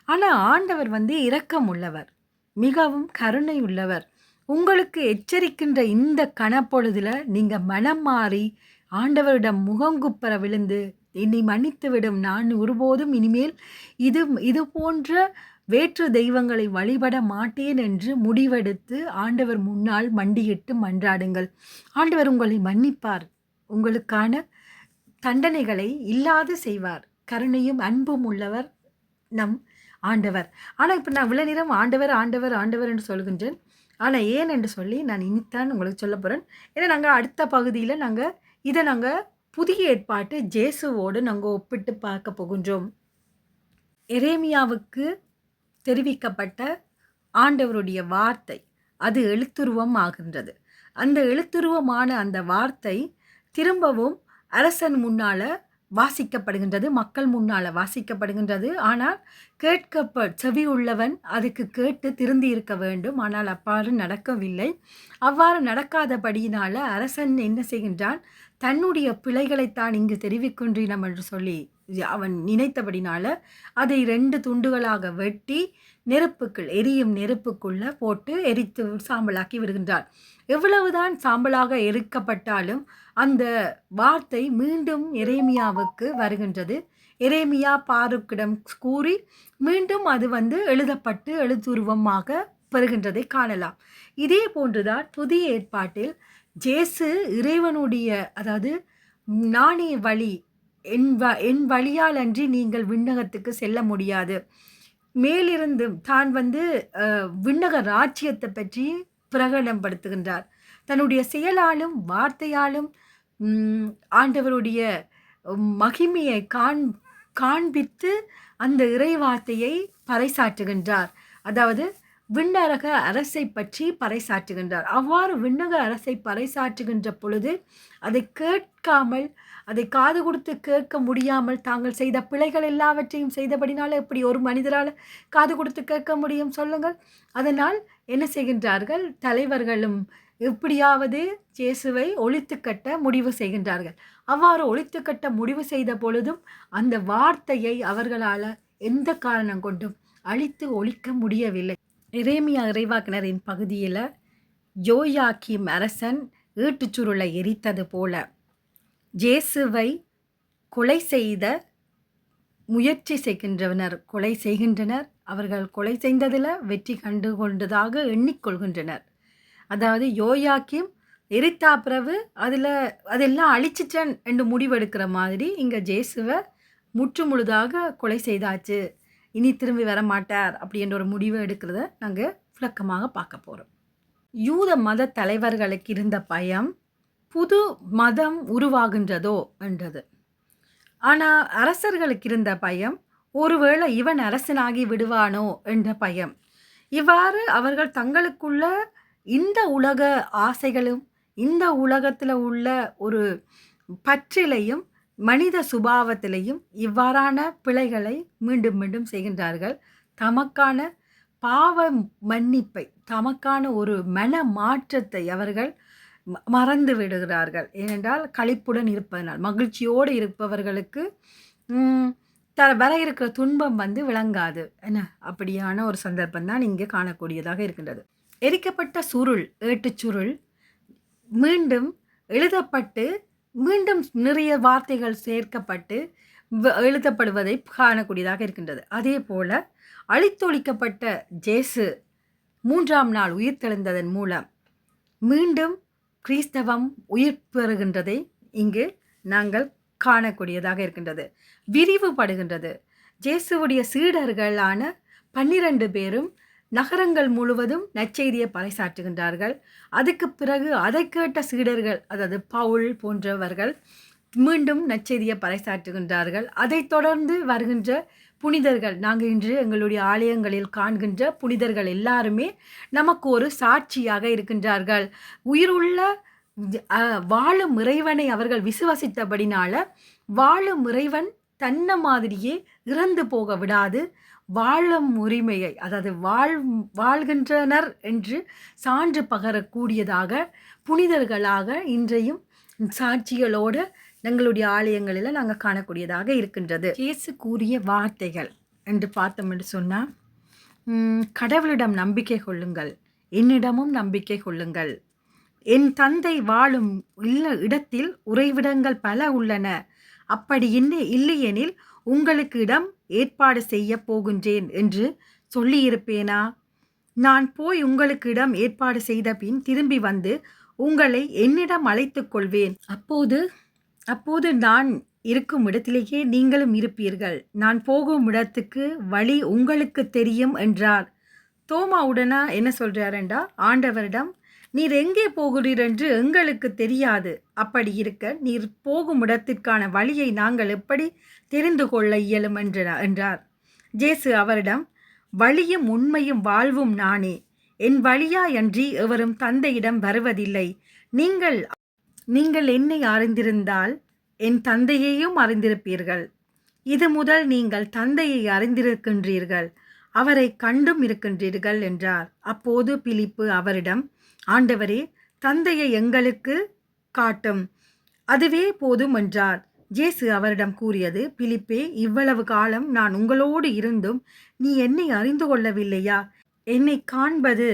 ஆனால் ஆண்டவர் வந்து இரக்கம் உள்ளவர், மிகவும் கருணை உள்ளவர். உங்களுக்கு எச்சரிக்கின்ற இந்த கணப்பொழுதில் நீங்கள் மனம் மாறி ஆண்டவரிடம் முகங்குப்பர விழுந்து என்னை மன்னித்துவிடும், நான் ஒருபோதும் இனிமேல் இது போன்ற வேற்று தெய்வங்களை வழிபட மாட்டேன் என்று முடிவெடுத்து ஆண்டவர் முன்னால் மண்டியிட்டு மன்றாடுங்கள். ஆண்டவர் உங்களை மன்னிப்பார், உங்களுக்கான தண்டனைகளை இல்லாது செய்வார். கருணையும் அன்பும் உள்ளவர் நம் ஆண்டவர். ஆனால் இப்போ நான் இவ்வளோ நேரம் ஆண்டவர் ஆண்டவர் ஆண்டவர் என்று சொல்கின்றேன். ஆனால் ஏன் என்று சொல்லி நான் இனித்தான் உங்களுக்கு சொல்ல போகிறேன். ஏன்னா நாங்கள் அடுத்த பகுதியில் நாங்கள் புதிய ஏற்பாட்டு ஜேசுவோடு நாங்கள் ஒப்பிட்டு பார்க்க போகின்றோம். எரேமியாவுக்கு தெரிவிக்கப்பட்ட ஆண்டவருடைய வார்த்தை அது எழுத்துருவம் ஆகின்றது. அந்த எழுத்துருவமான அந்த வார்த்தை திரும்பவும் அரசன் முன்னால் வாசிக்கப்படுகின்றது, மக்கள் முன்னால் வாசிக்கப்படுகின்றது. ஆனால் செவி உள்ளவன் அதுக்கு கேட்டு திருந்தி இருக்க வேண்டும். ஆனால் அவ்வாறு நடக்கவில்லை. அவ்வாறு நடக்காதபடியினால் அரசன் என்ன செய்கின்றான்? தன்னுடைய பிழைகளைத்தான் இங்கு தெரிவிக்கின்றோம் என்று சொல்லி அவன் நினைத்தபடினால அதை 2 துண்டுகளாக வெட்டி எரியும் நெருப்புக்குள்ள போட்டு எரித்து சாம்பலாக்கி விடுகின்றார். எவ்வளவுதான் சாம்பலாக எரிக்கப்பட்டாலும் அந்த வார்த்தை மீண்டும் எரேமியாவுக்கு வருகின்றது. எரேமியா பாருக்கிடம் கூறி மீண்டும் அது எழுதப்பட்டு எழுத்துருவமாக பெறுகின்றதை காணலாம். இதே போன்றுதான் புதிய ஏற்பாட்டில் ஜேசு இறைவனுடைய, அதாவது நானே வழி, என் வழியால் அன்றி நீங்கள் விண்ணகத்துக்கு செல்ல முடியாது, மேலிருந்து தான் விண்ணக ராஜ்யத்தை பற்றி பிரகடனப்படுத்துகின்றார். தன்னுடைய செயலாலும் வார்த்தையாலும் ஆண்டவருடைய மகிமையை காண்பித்து அந்த இறைவார்த்தையை பறைசாற்றுகின்றார். அதாவது விண்ணக அரசை பற்றி பறைசாற்றுகின்றார். அவ்வாறு விண்ணக அரசை பறைசாற்றுகின்ற பொழுது அதை கேட்காமல், அதை காது கொடுத்து கேட்க முடியாமல், தாங்கள் செய்த பிழைகள் எல்லாவற்றையும் செய்தபடினால எப்படி ஒரு மனிதரால் காது கொடுத்து கேட்க முடியும் சொல்லுங்கள்? அதனால் என்ன செய்கின்றார்கள்? தலைவர்களும் எப்படியாவது இயேசுவை ஒழித்துக்கட்ட முடிவு செய்கின்றார்கள். அவ்வாறு ஒழித்துக்கட்ட முடிவு செய்த பொழுதும் அந்த வார்த்தையை அவர்களால் எந்த காரணம் கொண்டும் அழித்து ஒழிக்க முடியவில்லை. எரேமியா இறைவாக்கினரின் பகுதியில் யோயாக்கீம் அரசன் ஈட்டுச்சுருளை எரித்தது போல இயேசுவை கொலை செய்த முயற்சி செய்கின்றனர் கொலை செய்கின்றனர். அவர்கள் கொலை செய்ததில் வெற்றி கண்டு கொண்டதாக எண்ணிக்கொள்கின்றனர். அதாவது யோயாக்கீம் எரித்தா பிறகு அதெல்லாம் அழிச்சிட்டேன் என்று முடிவெடுக்கிற மாதிரி இங்கே ஜேசுவை முற்று முழுதாக கொலை செய்தாச்சு, இனி திரும்பி வர மாட்டார் அப்படின்ற ஒரு முடிவை எடுக்கிறத நாங்கள் விளக்கமாக பார்க்க போகிறோம். யூத மத தலைவர்களுக்கு இருந்த பயம் புது மதம் உருவாகின்றதோ என்றது. ஆனா அரசர்களுக்கு இருந்த பயம், ஒருவேளை இவன் அரசனாகி விடுவானோ என்ற பயம். இவ்வாறு அவர்கள் தங்களுக்குள்ள இந்த உலக ஆசைகளும், இந்த உலகத்தில உள்ள ஒரு பற்றிலையும், மனித சுபாவத்திலையும் இவ்வாறான பிழைகளை மீண்டும் மீண்டும் செய்கின்றார்கள். தமக்கான பாவ மன்னிப்பை, தமக்கான ஒரு மன மாற்றத்தை அவர்கள் மறந்து விடுகிறார்கள். ஏனென்றால் களிப்புடன் இருப்பதனால், மகிழ்ச்சியோடு இருப்பவர்களுக்கு வர இருக்கிற துன்பம் விளங்காது. என்ன அப்படியான ஒரு சந்தர்ப்பம் தான் இங்கே காணக்கூடியதாக இருக்கின்றது. எரிக்கப்பட்ட சுருள், ஏட்டுச் சுருள் மீண்டும் எழுதப்பட்டு, மீண்டும் நிறைய வார்த்தைகள் சேர்க்கப்பட்டு எழுதப்படுவதை காணக்கூடியதாக இருக்கின்றது. அதே போல அழித்தொழிக்கப்பட்ட ஜேசு 3ஆம் நாள் உயிர்த்தெழுந்ததன் மூலம் மீண்டும் கிறிஸ்தவம் உயிர் பெறுகின்றதை இங்கு நாங்கள் காணக்கூடியதாக இருக்கின்றது. விரிவுபடுகின்றது. ஜேசுவுடைய சீடர்களான 12 பேரும் நகரங்கள் முழுவதும் நற்செய்தியை பறைசாற்றுகின்றார்கள். அதுக்கு பிறகு அதை கேட்ட சீடர்கள், அதாவது பவுல் போன்றவர்கள் மீண்டும் நற்செய்தியை பறைசாற்றுகின்றார்கள். அதைத் தொடர்ந்து வருகின்ற புனிதர்கள், நாங்கள் இன்று எங்களுடைய ஆலயங்களில் காண்கின்ற புனிதர்கள் எல்லாருமே நமக்கு ஒரு சாட்சியாக இருக்கின்றார்கள். உயிருள்ள வாழும் இறைவனை அவர்கள் விசுவாசித்தபடினால, வாழும் இறைவன் தன்னை மாதிரியே இறந்து போக விடாது வாழும் உரிமையை, அதாவது வாழ்கின்றனர் என்று சான்று பகரக்கூடியதாக புனிதர்களாக இன்றையும் சாட்சிகளோடு எங்களுடைய ஆலயங்களில் நாங்கள் காணக்கூடியதாக இருக்கின்றது. இயேசு கூறிய வார்த்தைகள் என்று பார்த்தோம் என்று சொன்னால், கடவுளிடம் நம்பிக்கை கொள்ளுங்கள், என்னிடமும் நம்பிக்கை கொள்ளுங்கள். என் தந்தை வாழும் இடத்தில் உறைவிடங்கள் பல உள்ளன. அப்படி இல்லையெனில் உங்களுக்கு இடம் ஏற்பாடு செய்ய போகின்றேன் என்று சொல்லியிருப்பேனா? நான் போய் உங்களுக்கு இடம் ஏற்பாடு செய்த பின் திரும்பி வந்து உங்களை என்னிடம் அழைத்து கொள்வேன். அப்போது நான் இருக்கும் இடத்திலேயே நீங்களும் இருப்பீர்கள். நான் போகும் இடத்துக்கு வழி உங்களுக்கு தெரியும் என்றார். தோமாவுடனா என்ன சொல்றாருண்டா, ஆண்டவரிடம் நீர் எங்கே போகிறீர் என்று எங்களுக்கு தெரியாது. அப்படி இருக்க நீர் போகும் இடத்திற்கான வழியை நாங்கள் எப்படி தெரிந்து கொள்ள இயலும் என்றார். ஜேசு அவரிடம், வழியும் உண்மையும் வாழ்வும் நானே. என் வழியாயன்றி எவரும் தந்தையிடம் வருவதில்லை. நீங்கள் என்னை அறிந்திருந்தால் என் தந்தையையும் அறிந்திருப்பீர்கள். இது முதல் நீங்கள் தந்தையை அறிந்திருக்கின்றீர்கள், அவரை கண்டும் இருக்கின்றீர்கள் என்றார். அப்போது பிலிப்பு அவரிடம், ஆண்டவரே, தந்தையை எங்களுக்கு காட்டும், அதுவே போதும் என்றார். ஜேசு அவரிடம் கூறியது, பிலிப்பே, இவ்வளவு காலம் நான் உங்களோடு இருந்தும் நீ என்னை அறிந்து கொள்ளவில்லையா? என்னை காண்பது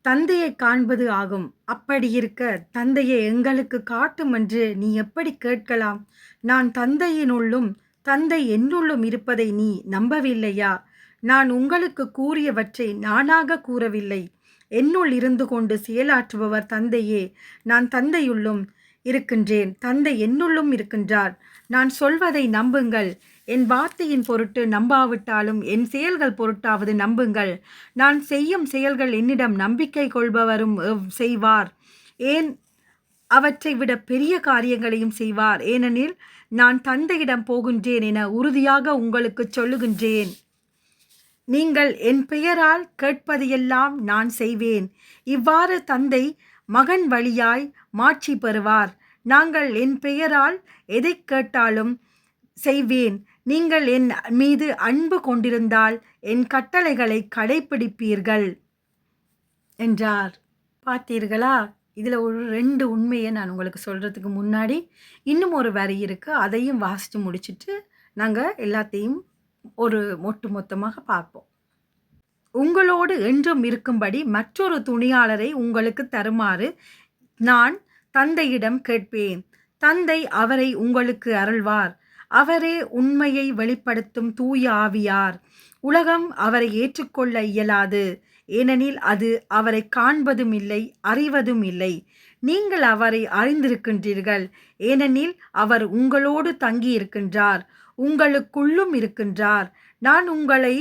தந்தையை காண்பது ஆகும். அப்படி இருக்க தந்தையை எங்களுக்கு காட்டும் என்று நீ எப்படி கேட்கலாம்? நான் தந்தையினுள்ளும் தந்தை என்னுள்ளும் இருப்பதை நீ நம்பவில்லையா? நான் உங்களுக்கு கூறியவற்றை நானாக கூறவில்லை. என்னுள் இருந்து கொண்டு செயலாற்றுபவர் தந்தையே. நான் தந்தையுள்ளும் இருக்கின்றேன், தந்தை என்னுள்ளும் இருக்கின்றார். நான் சொல்வதை நம்புங்கள். என் வார்த்தையின் பொருட்டு நம்பாவிட்டாலும் என் செயல்கள் பொருட்டாவது நம்புங்கள். நான் செய்யும் செயல்கள் என்னிடம் நம்பிக்கை கொள்பவரும் செய்வார். ஏன் அவற்றை விட பெரிய காரியங்களையும் செய்வார். ஏனெனில் நான் தந்தையிடம் போகின்றேன் என உறுதியாக உங்களுக்கு சொல்லுகின்றேன். நீங்கள் என் பெயரால் கேட்பதையெல்லாம் நான் செய்வேன். இவ்வாறு தந்தை மகன் வழியாய் மாட்சி பெறுவார். நாங்கள் என் பெயரால் எதை கேட்டாலும் செய்வேன். நீங்கள் என் மீது அன்பு கொண்டிருந்தால் என் கட்டளைகளை கடைப்பிடிப்பீர்கள் என்றார். பார்த்தீர்களா? இதில் ஒரு 2 உண்மையை நான் உங்களுக்கு சொல்கிறதுக்கு முன்னாடி இன்னும் ஒரு வரி இருக்குது. அதையும் வாசித்து முடிச்சுட்டு நாங்கள் எல்லாத்தையும் ஒரு மொத்தமாக பார்ப்போம். உங்களோடு என்றும் இருக்கும்படி மற்றொரு துணையாளரை உங்களுக்கு தருமாறு நான் தந்தையிடம் கேட்பேன். தந்தை அவரை உங்களுக்கு அருள்வார். அவரே உண்மையை வெளிப்படுத்தும் தூய ஆவியார். உலகம் அவரை ஏற்றுக்கொள்ள இயலாது, ஏனெனில் அது அவரை காண்பதும் இல்லை, அறிவதும் இல்லை. நீங்கள் அவரை அறிந்திருக்கின்றீர்கள், ஏனெனில் அவர் உங்களோடு தங்கியிருக்கின்றார், உங்களுக்குள்ளும் இருக்கின்றார். நான் உங்களை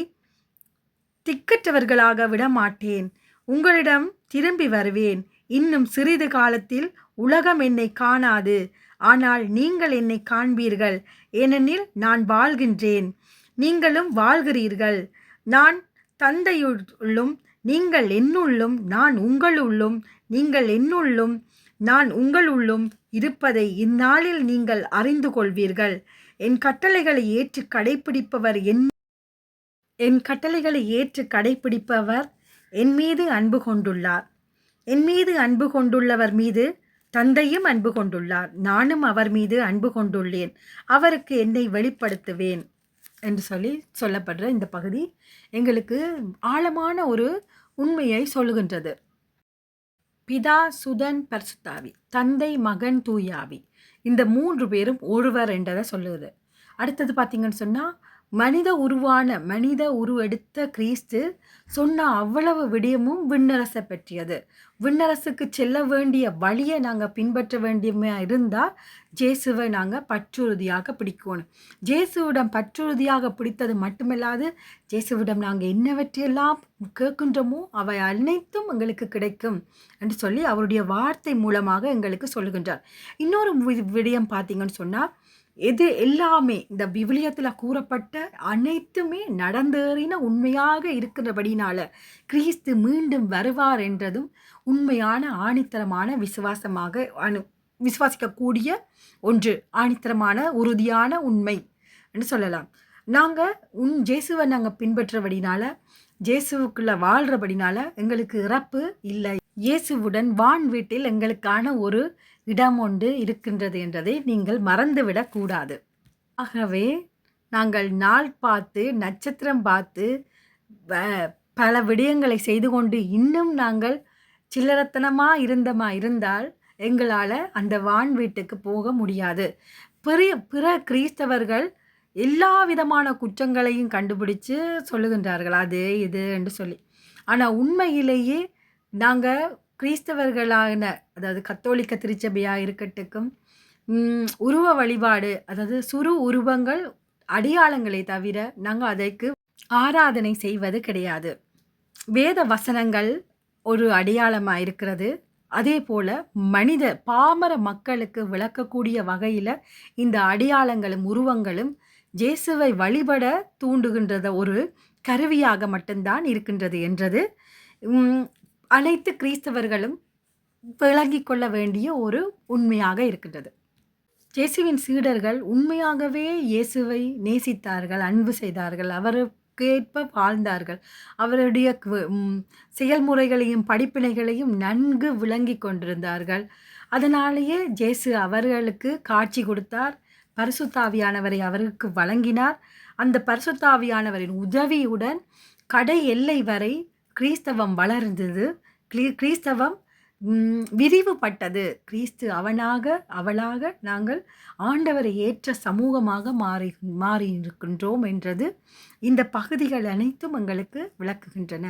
திக்கற்றவர்களாக விடமாட்டேன். உங்களிடம் திரும்பி வருவேன். இன்னும் சிறிது காலத்தில் உலகம் என்னை காணாது, ஆனால் நீங்கள் என்னை காண்பீர்கள். ஏனெனில் நான் வாழ்கின்றேன், நீங்களும் வாழ்கிறீர்கள். நான் தந்தையுள்ளும் நீங்கள் என்னுள்ளும் நான் உங்களுள்ளும் நீங்கள் என்னுள்ளும் நான் உங்களுள்ளும் இருப்பதை இந்நாளில் நீங்கள் அறிந்து கொள்வீர்கள். என் கட்டளைகளை ஏற்று கடைப்பிடிப்பவர் என் கட்டளைகளை ஏற்று கடைப்பிடிப்பவர் என் மீது அன்பு கொண்டுள்ளார். என் மீது அன்பு கொண்டுள்ளவர் மீது தந்தையும் அன்பு கொண்டுள்ளார். நானும் அவர் மீது அன்பு கொண்டுள்ளேன், அவருக்கு என்னை வெளிப்படுத்துவேன் என்று சொல்லப்படுற இந்த பகுதி எங்களுக்கு ஆழமான ஒரு உண்மையை சொல்லுகின்றது. பிதா, சுதன், பரிசுத்தாவி, தந்தை, மகன், தூயாவி, இந்த 3 பேரும் ஒருவர் என்றதை சொல்லுது. அடுத்தது பார்த்தீங்கன்னு சொன்னால், மனித உருவெடுத்த கிறிஸ்து சொன்ன அவ்வளவு விடயமும் விண்ணரசை பற்றியது. விண்ணரசுக்கு செல்ல வேண்டிய வழியை நாங்கள் பின்பற்ற வேண்டியமையா இருந்தால் ஜேசுவை நாங்கள் பற்றுறுதியாக பிடிக்கணும். ஜேசுவிடம் பற்றுறுதியாக பிடித்தது மட்டுமில்லாது, ஜேசுவிடம் நாங்கள் என்னவற்றையெல்லாம் கேட்கின்றோமோ அவை அனைத்தும் எங்களுக்கு கிடைக்கும் என்று சொல்லி அவருடைய வார்த்தை மூலமாக எங்களுக்கு சொல்லுகின்றார். இன்னொரு விடயம் பார்த்தீங்கன்னு சொன்னால், எது எல்லாமே இந்த விவிலியத்தில் கூறப்பட்ட அனைத்துமே நடந்தேறின உண்மையாக இருக்கிறபடினால கிறிஸ்து மீண்டும் வருவார் என்றதும் உண்மையான ஆணித்தரமான விசுவாசிக்கக்கூடிய ஒன்று, ஆணித்தரமான உறுதியான உண்மை என்று சொல்லலாம். நாங்கள் ஜேசுவை நாங்கள் பின்பற்றபடினால, ஜேசுவுக்குள்ள வாழ்கிறபடினால எங்களுக்கு இறப்பு இல்லை. இயேசுவுடன் வான் வீட்டில் எங்களுக்கான ஒரு இடம் ஒன்று இருக்கின்றது என்றதை நீங்கள் மறந்துவிடக்கூடாது. ஆகவே நாங்கள் நாள் பார்த்து நட்சத்திரம் பார்த்து பல விடயங்களை செய்து கொண்டு இன்னும் நாங்கள் சில்லறத்தனமாக இருந்தால் எங்களால் அந்த வான் வீட்டுக்கு போக முடியாது. பிற கிறிஸ்தவர்கள் எல்லா விதமான குற்றங்களையும் கண்டுபிடிச்சு சொல்லுகின்றார்கள், அது இது என்று சொல்லி. ஆனால் உண்மையிலேயே நாங்கள் கிறிஸ்தவர்களான, அதாவது கத்தோலிக்க திருச்சபையாக இருக்கட்டுக்கும், உருவ வழிபாடு, அதாவது சுரு உருவங்கள் அடையாளங்களை தவிர நாங்கள் அதற்கு ஆராதனை செய்வது கிடையாது. வேத வசனங்கள் ஒரு அடையாளமாக இருக்கிறது. அதே போல் பாமர மக்களுக்கு விளக்கக்கூடிய வகையில் இந்த அடையாளங்களும் உருவங்களும் ஜேசுவை வழிபட தூண்டுகின்றத ஒரு கருவியாக மட்டும்தான் இருக்கின்றது என்றது அனைத்து கிறிஸ்தவர்களும் விளங்கி கொள்ள வேண்டிய ஒரு உண்மையாக இருக்கின்றது. இயேசுவின் சீடர்கள் உண்மையாகவே இயேசுவை நேசித்தார்கள், அன்பு செய்தார்கள், அவருக்கேற்ப வாழ்ந்தார்கள். அவருடைய செயல்முறைகளையும் படிப்பினைகளையும் நன்கு விளங்கி கொண்டிருந்தார்கள். அதனாலேயே இயேசு அவர்களுக்கு காட்சி கொடுத்தார், பரிசுத்தாவியானவரை அவருக்கு வழங்கினார். அந்த பரிசுத்தாவியானவரின் உதவியுடன் கடை எல்லை வரை கிறிஸ்தவம் வளர்ந்தது, கிறிஸ்தவம் விரிவுபட்டது. கிறிஸ்து அவளாக நாங்கள் ஆண்டவரை ஏற்ற சமூகமாக மாறியிருக்கின்றோம் என்றது இந்த பகுதிகள் அனைத்தும் எங்களுக்கு விளக்குகின்றன.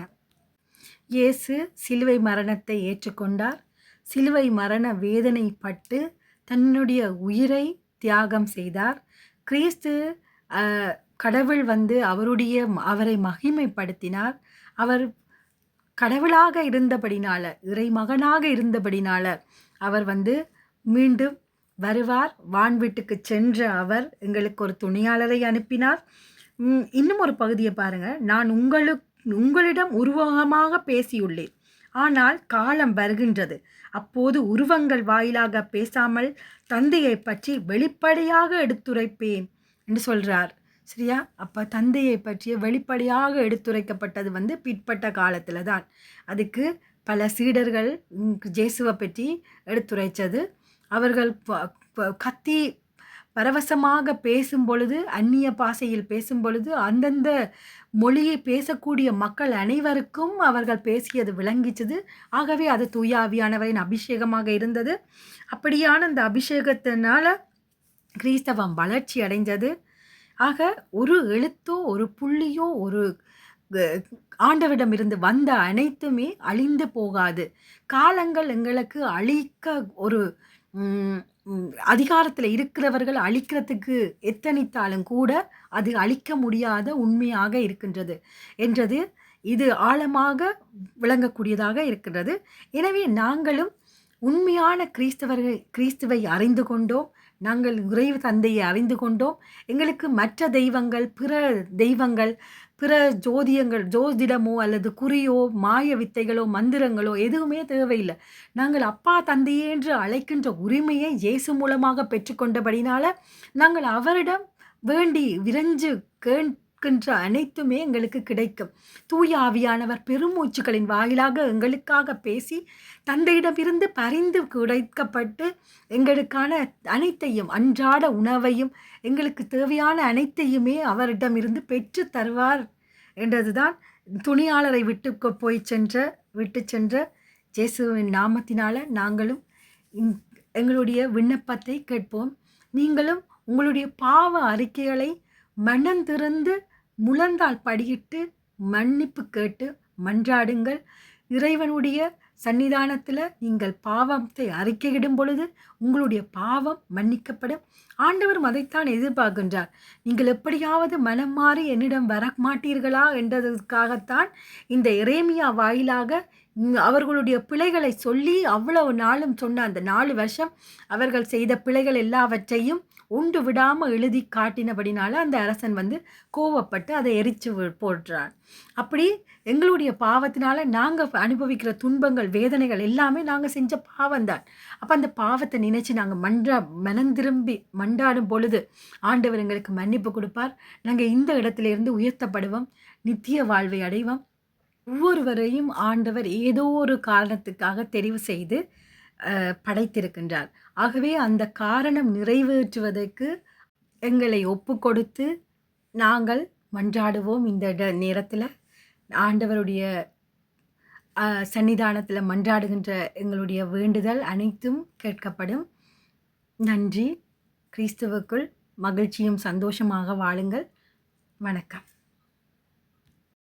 இயேசு சிலுவை மரணத்தை ஏற்றுக்கொண்டார். சிலுவை மரண வேதனைப்பட்டு தன்னுடைய உயிரை தியாகம் செய்தார். கிறிஸ்து கடவுள் அவரை மகிமைப்படுத்தினார். அவர் கடவுளாக இருந்தபடினால, இறை மகனாக இருந்தபடினால அவர் மீண்டும் வருவார். வான் வீட்டுக்கு சென்ற அவர் எங்களுக்கு ஒரு துணையாளரை அனுப்பினார். இன்னும் ஒரு பகுதியை பாருங்க. நான் உங்களிடம் உருவகமாக பேசியுள்ளேன், ஆனால் காலம் வருகின்றது, அப்போது உருவங்கள் வாயிலாக பேசாமல் தந்தையை பற்றி வெளிப்படையாக எடுத்துரைப்பேன் என்று சொல்றார். சரியா? அப்போ தந்தையை பற்றிய வெளிப்படையாக எடுத்துரைக்கப்பட்டது பிற்பட்ட காலத்தில் தான். அதுக்கு பல சீடர்கள் ஜேசுவை பற்றி எடுத்துரைச்சது. அவர்கள் கத்தி பரவசமாக பேசும் பொழுது, அந்நிய பாஷையில் பேசும் பொழுது அந்தந்த மொழியை பேசக்கூடிய மக்கள் அனைவருக்கும் அவர்கள் பேசியது விளங்கிச்சது. ஆகவே அது தூய ஆவியானவரின் அபிஷேகமாக இருந்தது. அப்படியான அந்த அபிஷேகத்தினால கிறிஸ்தவம் வளர்ச்சி அடைந்தது. ஆக ஒரு எழுத்தோ ஒரு புள்ளியோ ஒரு ஆண்டவரிடமிருந்து வந்த அனைத்துமே அழிந்து போகாது. காலங்கள் எங்களுக்கு அழிக்க ஒரு அதிகாரத்தில் இருக்கிறவர்கள் அழிக்கிறதுக்கு எத்தனித்தாலும் கூட அது அழிக்க முடியாத உண்மையாக இருக்கின்றது என்றது இது ஆழமாக விளங்கக்கூடியதாக இருக்கிறது. எனவே நாங்களும் உண்மையான கிறிஸ்துவை அறிந்து கொண்டோம். நாங்கள் இறைவு தந்தையை அறிந்து கொண்டோம். எங்களுக்கு மற்ற தெய்வங்கள், பிற தெய்வங்கள், பிற ஜோதிடமோ அல்லது குறியோ, மாய வித்தைகளோ, மந்திரங்களோ எதுவுமே தேவையில்லை. நாங்கள் அப்பா தந்தையே என்று அழைக்கின்ற உரிமையை இயேசு மூலமாக பெற்றுக்கொண்டபடினால நாங்கள் அவரிடம் வேண்டி விரைஞ்சு கேட்கின்ற அனைத்துமே எங்களுக்கு கிடைக்கும். தூய ஆவியானவர் பெருமூச்சுக்களின் வாயிலாக எங்களுக்காக பேசி தந்தையிடமிருந்து பரிந்து கிடைக்கப்பட்டு எங்களுக்கான அனைத்தையும், அன்றாட உணவையும், எங்களுக்கு தேவையான அனைத்தையுமே அவரிடமிருந்து பெற்று தருவார் என்றதுதான் துணியாளரை விட்டு சென்ற இயேசுவின் நாமத்தினால நாங்களும் எங்களுடைய விண்ணப்பத்தை கேட்போம். நீங்களும் உங்களுடைய பாவ அறிக்கைகளை மனந்திறந்து முழந்தால் படியிட்டு மன்னிப்பு கேட்டு மன்றாடுங்கள். இறைவனுடைய சன்னிதானத்தில் நீங்கள் பாவத்தை அறிக்கையிடும் பொழுது உங்களுடைய பாவம் மன்னிக்கப்படும். ஆண்டவர் அதைத்தான் எதிர்பார்க்கின்றார். நீங்கள் எப்படியாவது மனம் மாறி என்னிடம் வர மாட்டீர்களா என்றதற்காகத்தான் இந்த எரேமியா வாயிலாக அவர்களுடைய பிழைகளை சொல்லி அவ்வளவு நாளும் சொன்ன அந்த 4 வருஷம் அவர்கள் செய்த பிழைகள் எல்லாவற்றையும் ஒன்று விடாமல் எழுதி காட்டினபடினால அந்த அரசன் கோவப்பட்டு அதை எரிச்சு போடுறார். அப்படி எங்களுடைய பாவத்தினால நாங்கள் அனுபவிக்கிற துன்பங்கள், வேதனைகள் எல்லாமே நாங்கள் செஞ்ச பாவம்தான். அப்போ அந்த பாவத்தை நினைச்சு நாங்கள் மனம் திரும்பி மன்றாடும் பொழுது ஆண்டவர் எங்களுக்கு மன்னிப்பு கொடுப்பார். நாங்கள் இந்த இடத்துல இருந்து உயர்த்தப்படுவோம், நித்திய வாழ்வை அடைவோம். ஒவ்வொருவரையும் ஆண்டவர் ஏதோ ஒரு காரணத்துக்காக தெரிவு செய்து படைத்திருக்கின்றார். ஆகவே அந்த காரணம் நிறைவேற்றுவதற்கு எங்களை ஒப்பு கொடுத்து நாங்கள் மன்றாடுவோம். இந்த நேரத்தில் ஆண்டவருடைய சன்னிதானத்தில் மன்றாடுகின்ற எங்களுடைய வேண்டுதல் அனைத்தும் கேட்கப்படும். நன்றி. கிறிஸ்துவுக்குள் மகிழ்ச்சியும் சந்தோஷமாக வாழுங்கள். வணக்கம்.